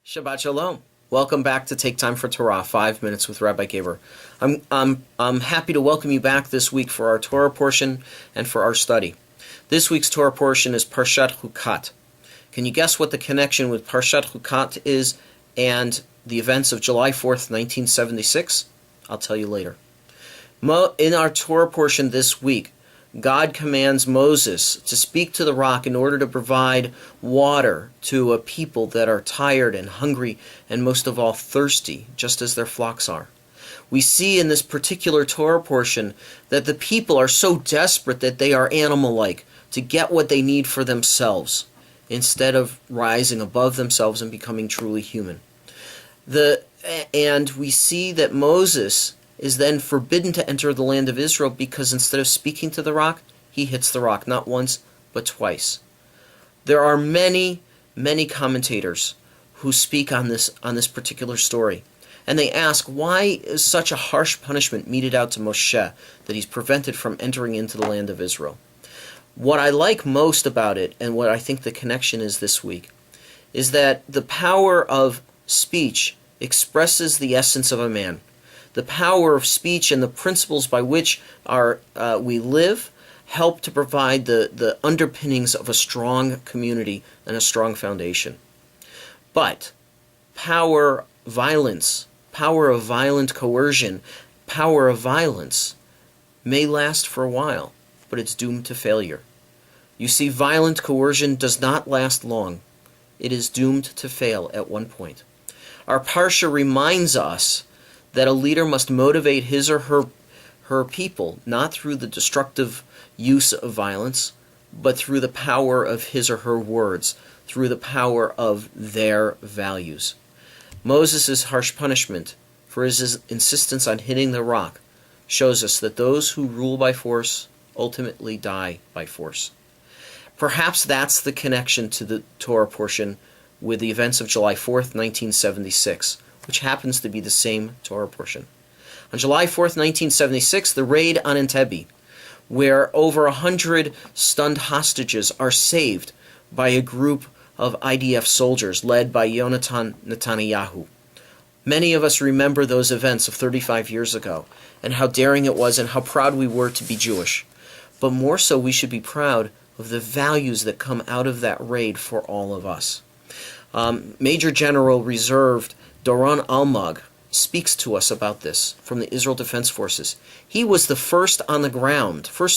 Shabbat Shalom. Welcome back to Take Time for Torah, 5 minutes with Rabbi Gaber. I'm happy to welcome you back this week for our Torah portion and for our study. This week's Torah portion is Parshat Hukkat. Can you guess what the connection with Parshat Hukkat is and the events of July 4th, 1976? I'll tell you later. In our Torah portion this week, God commands Moses to speak to the rock in order to provide water to a people that are tired and hungry and most of all thirsty, just as their flocks are. We see in this particular Torah portion that the people are so desperate that they are animal-like to get what they need for themselves instead of rising above themselves and becoming truly human. And we see that Moses is then forbidden to enter the land of Israel because instead of speaking to the rock, he hits the rock, not once, but twice. There are many, many commentators who speak on this particular story. And they ask, why is such a harsh punishment meted out to Moshe that he's prevented from entering into the land of Israel? What I like most about it, and what I think the connection is this week, is that the power of speech expresses the essence of a man. The power of speech and the principles by which we live help to provide the underpinnings of a strong community and a strong foundation. But power, violence, power of violent coercion, power of violence may last for a while, but it's doomed to failure. You see, violent coercion does not last long. It is doomed to fail at one point. Our Parsha reminds us that a leader must motivate his or her people not through the destructive use of violence, but through the power of his or her words, through the power of their values. Moses' harsh punishment for his insistence on hitting the rock shows us that those who rule by force ultimately die by force. Perhaps that's the connection to the Torah portion with the events of July 4th, 1976, which happens to be the same Torah portion. On July 4th, 1976, the raid on Entebbe, where over 100 stunned hostages are saved by a group of IDF soldiers led by Yonatan Netanyahu. Many of us remember those events of 35 years ago, and how daring it was and how proud we were to be Jewish. But more so, we should be proud of the values that come out of that raid for all of us. Major General Reserve Doron Almog speaks to us about this from the Israel Defense Forces. He was the first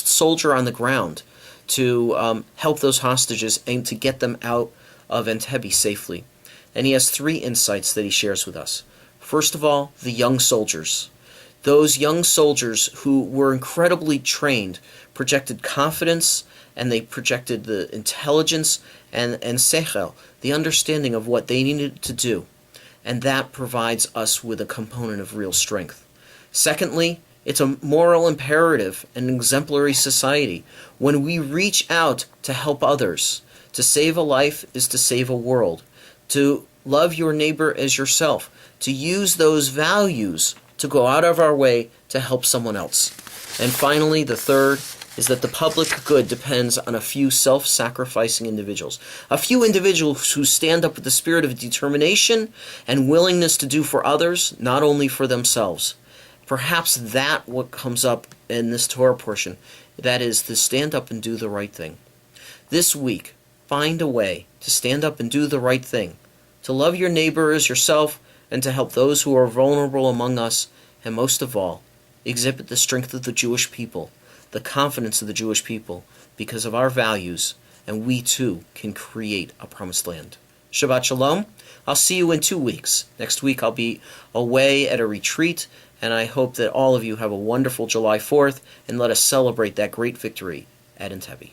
soldier on the ground to help those hostages and to get them out of Entebbe safely. And he has 3 insights that he shares with us. First of all, the young soldiers. Those young soldiers who were incredibly trained projected confidence, and they projected the intelligence and sechel, the understanding of what they needed to do. And that provides us with a component of real strength. Secondly, it's a moral imperative and exemplary society. When we reach out to help others, to save a life is to save a world. To love your neighbor as yourself. To use those values to go out of our way to help someone else. And finally, the third is that the public good depends on a few self-sacrificing individuals. A few individuals who stand up with the spirit of determination and willingness to do for others, not only for themselves. Perhaps that what comes up in this Torah portion, that is to stand up and do the right thing. This week, find a way to stand up and do the right thing, to love your neighbor as yourself, and to help those who are vulnerable among us, and most of all, exhibit the strength of the Jewish people, the confidence of the Jewish people, because of our values, and we too can create a promised land. Shabbat Shalom. I'll see you in 2 weeks. Next week I'll be away at a retreat, and I hope that all of you have a wonderful July 4th, and let us celebrate that great victory at Entebbe.